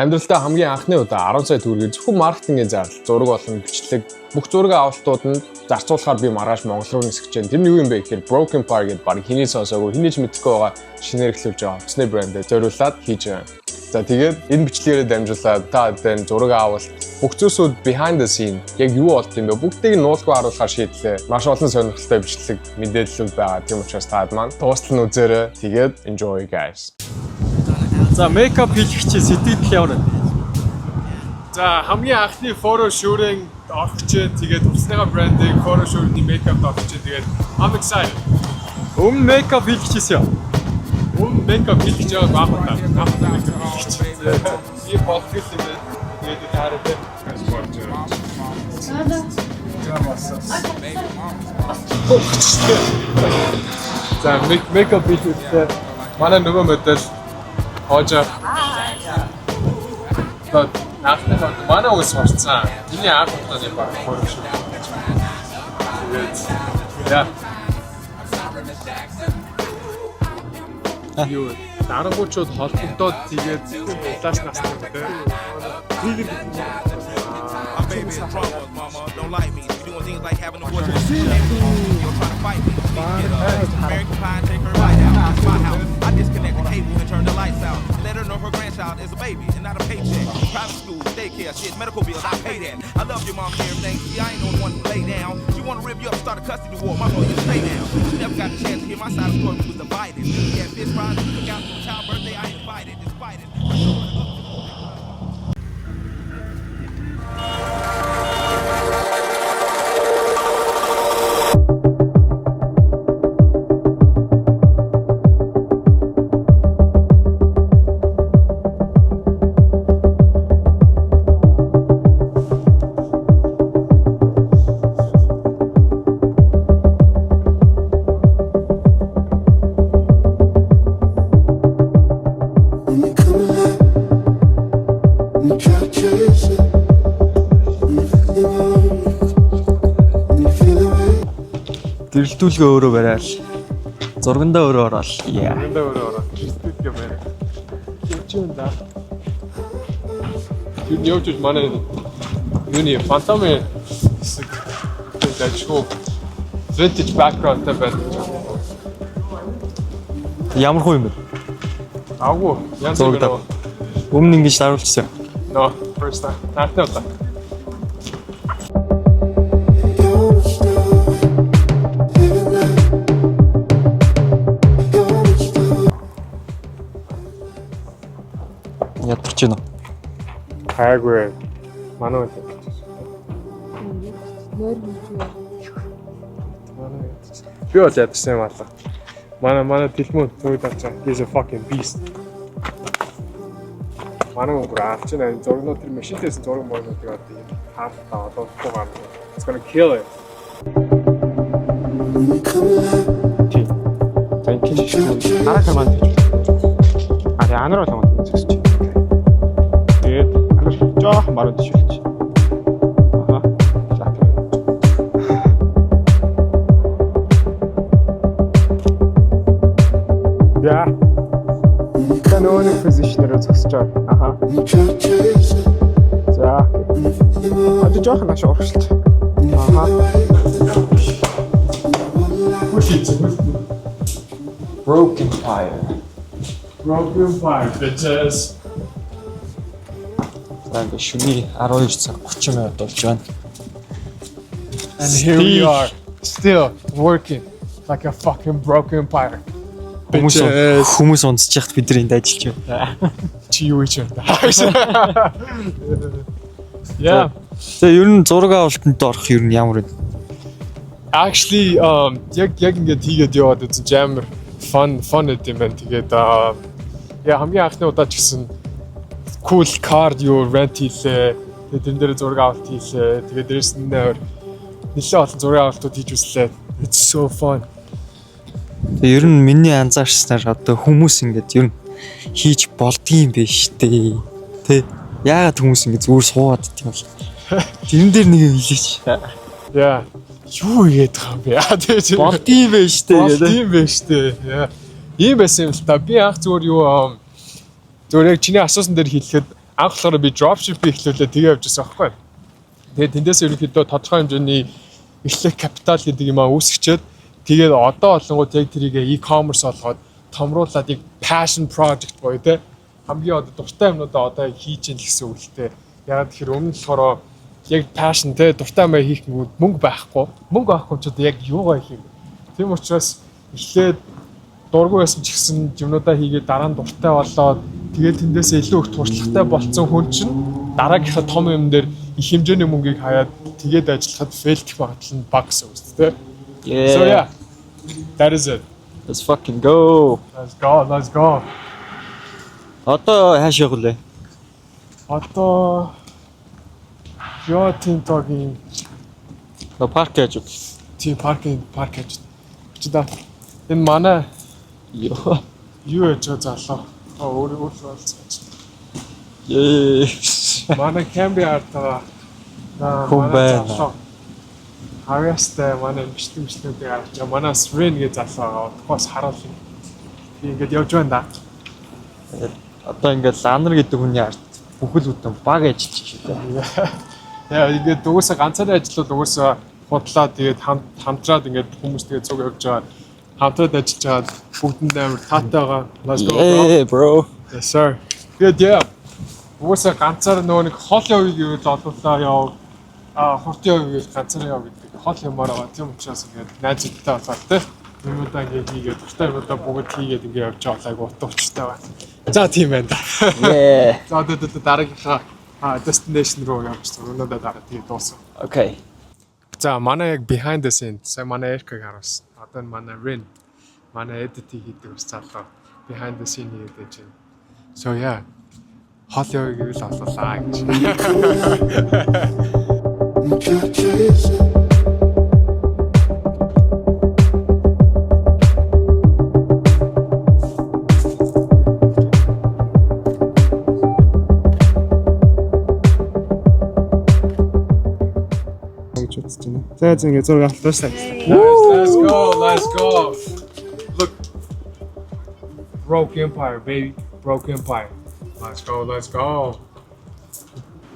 Амьдралдаа хамгийн анхны удаа 10 сая төгрөгийг зөвхөн маркетингийн зардал, зураг болон бичлэг бүх зураг авалтууд нь зарцуулахаар би маргааш Монгол руу нисгэж байна. Тэр нь юу юм бэ гэхээр Broken Empire гэдэг баг хэний сонсоогүй, хэний ч мэдэхгүй байгаа шинээр эхлүүлж байгаа утасны брэндээ зориулаад хийж байна. За тэгээд энэ бичлэгээрээ дамжуулаад та энэ зураг авалт бүх зүйлсүүд behind the scene яг юу болд юм бэ? Бүгдийг нь нуулгүй харуулахаар шийдлээ. Маш олон сонирхолтой бичлэг мэдээллүүд байгаа. Тийм учраас таад маань тууслан үзээрэй. Тэгээд enjoy guys. За мейкап хийх чи сэтгэл явна. За хамгийн анхны фото шүүрэн орох гэж тэгээд усныгаа брендинг фото шүүрний мейкап орох гэж тэгээд I'm excited. Мейкап хийх чийсэн юм. Мейкап хийх гэж байгаа байна. Би болчих юм байна. Тэгээд таараад За мейкап хийхдээ манай нөгөө модель Хожа. Наахтай манай ус орцсан. Миний анх удаа юм баг. Я. Юу дарангуучууд холбогдоод тэгээд класс настай гэдэг. Тэгээд don't like me. You doing things like having a boyfriend. You're trying to fight me. American Pie, take her right out. It's my house. I disconnect the cable and turn the lights out. Let her know her grandchild is a baby and not a paycheck. Private school, daycare, shit, medical bills, I pay that. I love your mom and everything. See, I ain't the one to lay down. She want to rip you up, start a custody war. My boy, you stay down. She never got a chance to hear my side of the story. We was divided. We had fish fries, we took out for a child birthday. I invited, despite it. Гэрэлтүүлгээ өөрөө барайл. Зургандаа өөрөө ороод. Зургандаа өөрөө ороод. Гэрэлтүүлгээ барай. Хичээн да. Юу нёж манай юуны фантомын хэсэг дэжгүй vintage background-тай байна. Ямар хөө юм бэ? Агуу янз бүр. Өмнө ингэж харуулчихсан. No, first time. Наахтай удаа. Ядарч гинэ. Хайгүй. Манай үү. Би бол ядарсан юм аа. Манай тэлмүүд төгөд авч байгаа. He's a fucking beast. Манай уу графч нэ зургнууд тэр машинтээс зураг моонуудыг одоо юм хаалтаа одохгүй гар. It's gonna kill it. Thank you. Араа хамаад. Араа анараа хамаад үзчихсэн. Тэгээд анар жоохон баруун тишүүлчих. Аха. За. Каноник позишнээр зогсож байгаа. Аха. За. Одоо жоохон маш урагшилж. Аха. Broken Empire. Broken Empire bitches. Ингээд шүний 12 цаг 30 минут болж байна. And here we are, still working like a fucking broken empire. Хүмүүс унцж яхад бид нэнд ажиллаж байна. Чи юу хийж байна? Yeah. За ер нь зураг авалтанд орох ер нь ямар вэ? Actually яг ингээд хийгээд яваад үзэн амар fun гэдэм байна. Тэгээд яа хамгийн анхны удаа ч гэсэн cool card юу rent хийлээ. Тэгээд тэрэн дээр зураг авалт хийлээ. Тэгээд дээрс нь нэлээд олон зураг авалтууд хийж үзлээ. It's so fun. Тэгээд ер нь миний анзаарснаар одоо хүмүүс ингээд ер нь хийж болдгийм биш дээ. Тэ яагаад хүмүүс ингээд зүгээр суугаад тийм бол. Тэрэн дээр нэг хэлээч. Яа. Юу хийгээд байгаа юм бэ? Болдгийм биш дээ. Болдгийм биш дээ. Яа. Ийм байсан юм л та. Би анх зүгээр юу зүгээр яг чиний асуусан дээр хэлэхэд анх болохоор би dropship эхлүүлээ тэгээ явж байсан байхгүй. Тэгээд тэндээс ерөнхийдөө тодорхой хэмжээний эхлэх капитал гэдэг юм үүсгчээд тэгээд одоо олонгууд яг тэрийг e-commerce болгоод томруулаад яг passion project боё те хамгийн одоо дуртай юмнуудаа одоо хийж ийн гэсэн үг л те. Ягаад тэгэхээр өмнө нь болохоор яг passion те дуртай юм хийх мөнгө байхгүй ч одоо яг юугаа хийх юм. Тийм учраас эхлээд дургүй байсан ч гэсэн юмнуудаа хийгээд дараа нь дуртай болоод тэгээд тэндээсээ илүү их туршлагатай болцсон хүн чинь дараагийнхаа том юм дээр их хэмжээний мөнгийг хаяад тэгээд ажиллахад fail гэх магадлал нь баг гэсэн үг шүү дээ. So yeah. That is it. Let's fucking go. Let's go. Одоо хааш явах вэ? Одоо Яа тинтогийн парк яаж үг. Тийм парк хийж. Чидаа энэ манай юу яж залуу. Өөрөө болцсон. Манай камби артаа манай Харьяастай манай мөчлөмжлүүдийг харж манай Sren гэж залуу байгаа. Одоос харуулъя. Би ингээд явж байна да. Одоо ингээд ланер гэдэг хүний ард бүхэл бүтэн баг ажиллаж байна. Яа ингээд угсаа ганцаараа ажиллавал угсаа худлаа тэгээд хамтраад ингээд хүмүүс тэгээд цуг явж байгаа. Хамтраад ажиллаж байгаа бүгдэнд амар таатай байгаа. Let's go bro. Yes sir. Good yeah. Угсаа ганцаараа нөгөө нэг хол явъя гэвэл олуулаа яв. Хурдан явъя гэвэл ганцаараа яв гэдэг. Хол юмар байгаа. Тийм учраас ингээд найзуудтай болоод те. Юмудаа ингээд хийгээд дуртай юмудаа бүгд хийгээд ингээд явж байгаа айгу утга учиртай байна. За тийм байна да. За одоо дараагийнхаа destination руу явж өнөөдөр дараа тийм дууссан. Okay. За манай яг behind the scenes сая манай Эркэг харуулсан. Одоо манай Ren манай edit хийдэг ус залуу behind the scene хийдэг чинь. So yeah. Хол явъя гэвэл олуулаа гэж. За зингээ зураг авалтаасаа. Let's go. Look. Broke Empire baby. Broke Empire. Let's go.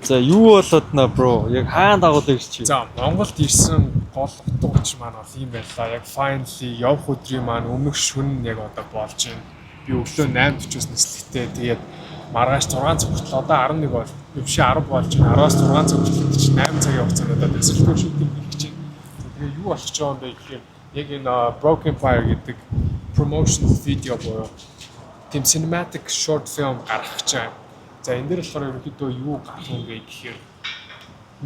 За юу болоод нэ бро? Яг хаана дагуулдаг чи? За Монголд ирсэн гол утга учир маань бол юм байлаа. Яг finally явах өдрийн маань өмнөх шөнө яг одоо болж байна. Би өглөө 8:40-оос нислэгтэй. Тэгээд маргааш 6 цаг хүртэл одоо 11 бол бишээ 10 болж байна. 10-аас 6 цаг хүртэл чи 8 цагийн хугацаанд дэсэлтөө шүтинг хийж чинь. Тэгээ юу болчих жоо юм бэ гэхээр яг энэ Broken Empire гэдэг promotion video буюу тийм cinematic short film гаргах гэж байна. За энэ дээр болохоор ерөнхийдөө юу гарах юм бэ гэхээр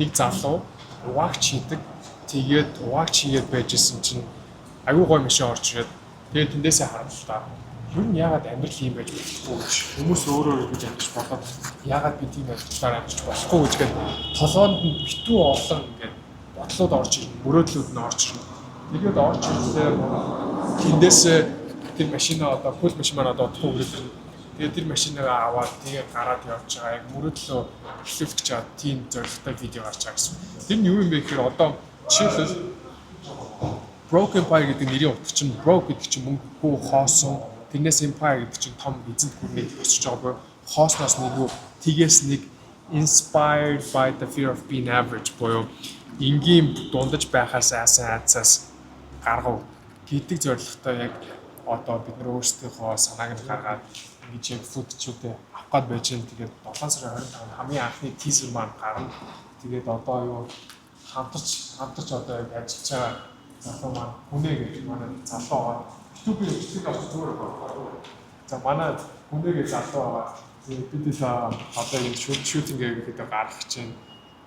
нэг залуу уваагч хийдэг. Тэгээд уваагч хийгээд байжсэн чинь аюу гой машин орж ирээд тэгээд тэндээсээ харамлаа. Юу нь яагаад амьдрал юм байж болохгүй гэж хүмүүс өөрөө ингэж амьдч болоод яагаад би тийм амьдралаар амьдч болохгүй гэж толгоонд нь битүү олон ингээд бодлоод орж ирнэ. Мөрөөдлүүд нь орж ирнэ. Тэгээд орж ирэхдээ тэндээсээ тэр машинаа одоо full машин маань одоо утга өгөөд тэгээд тэр машинаа аваад тэгээд гараад явж байгаа яг мөрөөдлөө эхлүүлэх гэж байгаа тийм зорилготой видео гарч байгаа гэсэн. Тэр нь юу юм бэ гэхээр одоо жишээлбэл Broken Empire гэдэг нэрийн утга чинь broke гэдэг чинь мөнгөгүй хоосон. Тэрнээс Empire гэдэг чинь том эзэнт гүрний босч байгаа. Хоосноос нэг юу тгээс нэг inspired by the fear of being average буюу энгийн дундаж байхаас айцаас гаргав гэдэг зорилготой яг одоо бид нар өөрсдийнхөө санааг нь гаргаад ингэж яг футчүүдээ авах гээд байж гэн. Тэгээд 7 сарын 25-нд хамгийн анхны тизер маань гарна. Тэгээд одоо юу хамтарч одоо яг ажиллаж байгаа залуу маань хүнээ гэж манай залуу байгаа. YouTube бичлэг авч зүгээр байна. За манай хүнээ гэж залуу байгаа. Тэгээд бид л одоо энэ шүүтинг хийгээд гаргах гэж байна.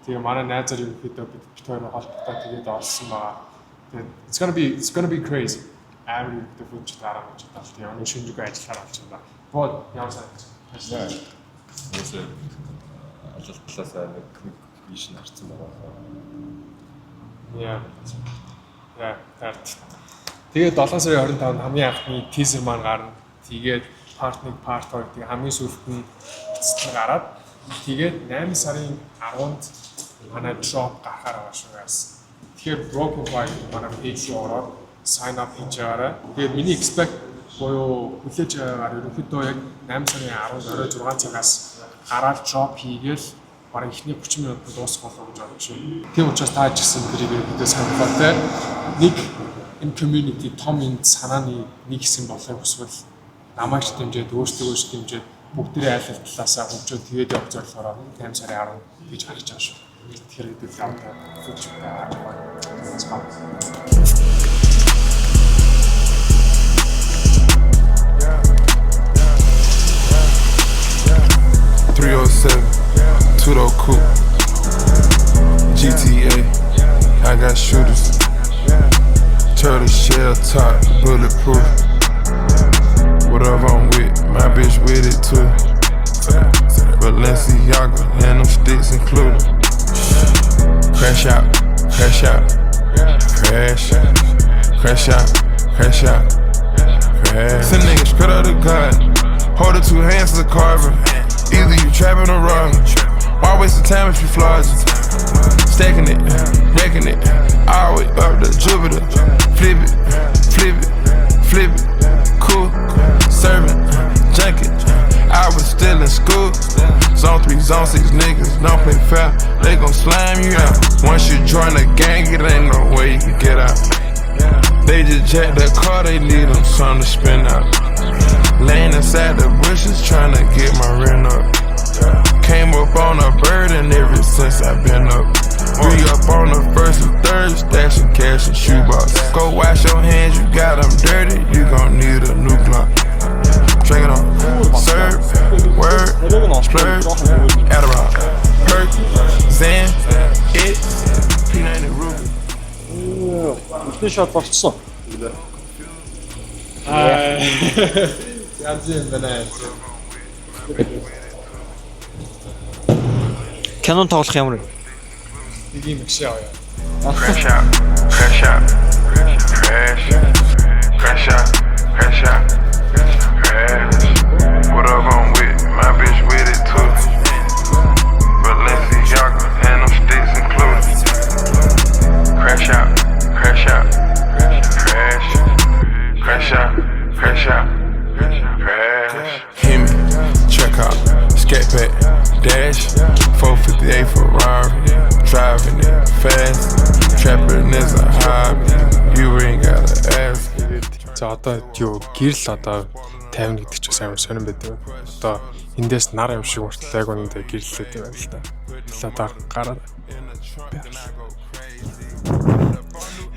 Тэгээ манай найзаар ерөнхийдөө бид хоёр холбоотой тэгээд олсон байгаа. Тэгээд it's gonna be crazy. Амар их футч дараа гэж бодлоо. Яг нэг шинжгүй ажиллахаар болж байна. Бод ямар санагдаж байна? Өсөө алуултлаасаа нэг вишн харсан байгаа. Яа. Тэгээд 7 сарын 25-нд хамгийн анхны тизер маань гарна. Тэгээд part 1, part 2 тэгээд хамгийн сүүлд нь эцэст нь гараад тэгээд 8 сарын 10-нд манай drop гарахаар байгаа шүү guys. Тэгэхээр Broken Empire манай page руу ороод sign up хийж байгаарай. Тэгээд миний expect буюу хүлээж байгаагаар ерөнхийдөө яг 8 сарын 10-нд орой 6 цагаас гараад drop хийгээл бараг ихний 30 минутанд дуусах болов гэж бодож байна. Тийм учраас та ч гэсэн тэрийг video сонирхолтой нэг энэ community том энэ санааны нэг хэсэг болохыг хүсвэл намайг ч дэмжиж өөрсдөө ч дэмжиж бүгдээ айл ал талаасаа хөгжөөд тэгээд явах зорилгоор 8 сарын 10 гэж харж байгаа шүү. Тэгэхээр хэдүүл авдаг фүүч байгаа байна. 307, two-door coupe, GTA, I got shooters, turtle shell top, bulletproof, whatever I'm with, my bitch with it too, Balenciaga, and them sticks included, crash out, crash out, crash, crash out, crash out, crash. Send niggas straight out of God, hold it 2 hands to the carver. Either you trapping or robbing. Why waste the time if you flossing? Stacking it, wrecking it, all the way up to Jupiter. Flip it, flip it, flip it. Cool, serving, junket. I was still in school. Zone 3, zone 6 niggas don't play fair. They gon' slime you out. Once you join the gang, it ain't no way you can get out. They just jacked the car, they need them something to spin out. Laying inside the bushes tryna get my rent up. Came up on a bird and ever since I've been up. Re up on the first and third, stashing cash and shoebox. Go wash your hands, you got them dirty, you gon' need a new Glock. Drink it on, serve, word, splurge, Adderall, perk, Zan, it, P90 Ruby. Өсний шот болцсон. Янз юм байна. Canon тоглох ямар вэ? Нэг юм гişээ авъя. Crash out, crash out, crash, crash out, crash out, crash. Whatever I'm with, my bitch with it too. Balenciaga and them sticks included. Crash out, crash out, crash, crash out, crash out, crash. Hit me, check out, skate pack, dash, 458 Ferrari, driving it fast, trapping is a hobby, you ain't gotta ask. За одоо юу гэрэл одоо 50 гэдэг ч бас амар сонирн байдаг. Одоо эндээс нар юм шиг уртлаа яг үнэндээ гэрлээд байна л та. Тэгэл одоо гараад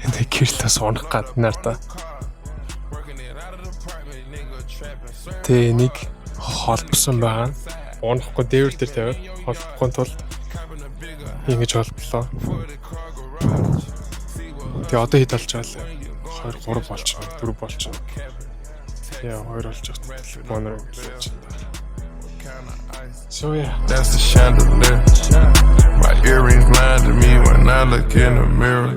энэ гэрэлтээс унах гад нар та. Тэ нэг холбосон байгаа. Унахгүй дээвэр дээр тавиад холбохгүй тулд ингэж холболоо. Тэгээ одоо хэд болж байгаа лээ? 2 3 болж байгаа, 4 болж байгаа. Яа, 2 болж байгаа. Телефоноор хэлж байна. So yeah. That's the chandelier. My earrings blinded me when I look in the mirror.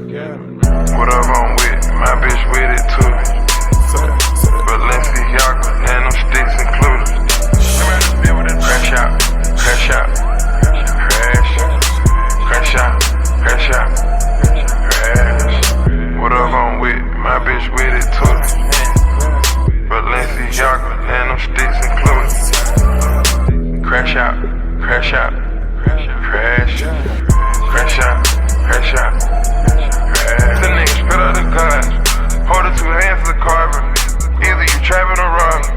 Whatever I'm with, my bitch with it too. Balenciaga and them sticks included. Crash out, crash out, crash, crash out, crash out, crash. Whatever I'm with, my bitch with it too. Balenciaga and them sticks included. Crash out, crash out, crash, crash out, crash out, crash. The niggas straight out of God, hold it 2 hands to the carver. Either you trapping or robbing.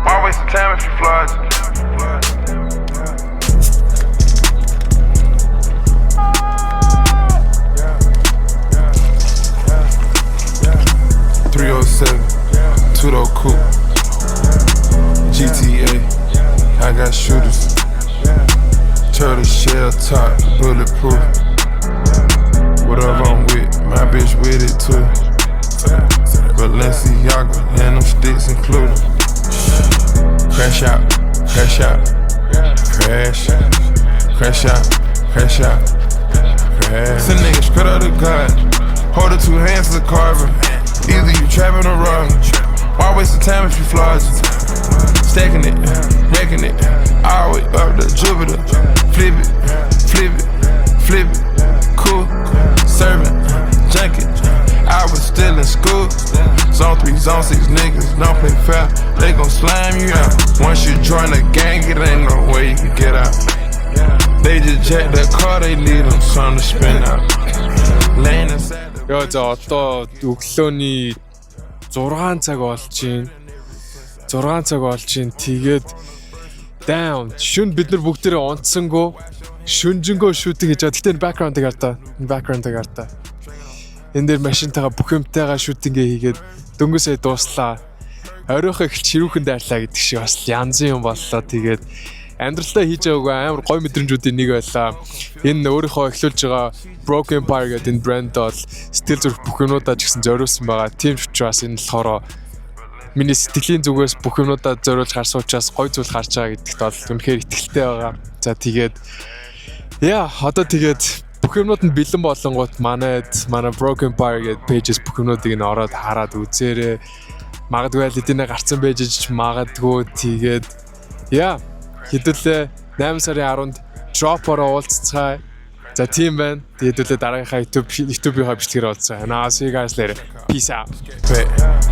Why waste the time if you flossing? 307, two-door coupe, GTA, I got shooters, turtle shell top, bulletproof, whatever I'm with, my bitch with it too, Balenciaga and them sticks included, crash out, crash out, crash, crash out, crash out, crash. Send niggas straight out of God, hold it 2 hands to the carver. Either you trapping or robbing. Why waste the time if you flossing? Stacking it, wrecking it, all the way up to Jupiter. Flip it, flip it, flip it. Cool, serving, junket. I was still in school. Zone 3, these on 6 niggas don't play fair. They gon' slam you out. Once you join the gang, it ain't no way you can get out. They just jack that car, they need them something to spin out. Laying inside the Яа за одоо өглөөний 6 цаг болж байна. 6 цаг болж байна. Тэгээд down. Шүн бид нар бүгдээрээ унтсангүй. Шүнжэнгөө шүүтинг хийж байгаа. Гэтэ background-ыг артаа. Энэ дээр машинтайгаа бүх юмтайгаа шүүтингээ хийгээд дөнгөсөө дууслаа. Оройхоо эхэлж ширүүхэн дайрлаа гэдэг шиг бас янзын юм боллоо. Тэгээд амьдралдаа хийж байгаагүй амар гоё мэдрэмжүүдийн нэг байлаа. Энэ өөрийнхөө эхлүүлж байгаа Broken Empire гэдэг энэ брэнд бол сэтгэл зүрх бүх юмудаа ч гэсэн зориулсан байгаа. Тийм ч учраас энэ болохоор миний сэтгэлийн зүгээс бүх юмудаа зориулж гарсан учраас гоё зүйл гарч байгаа гэдэгт бол үнэхээр итгэлтэй байгаа. За тэгээд одоо тэгээд бүх юмуд нь бэлэн болонгууд манай Broken Empire гэдэг pages бүх юмудыг нь ороод хараад үзээрэй. Магадгүй л эднээ гарцсан байж ч магадгүй тэгээд хэдүүлээ 8 сарын 10-нд drop-ороо уулзцгаая. За тийм байна. Хэдүүлээ дараагийнхаа YouTube-ийнхаа бичлэгээр уулзцгаая. Now see you guys later. Peace out.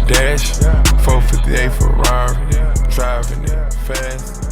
dash 458 Ferrari, driving it fast.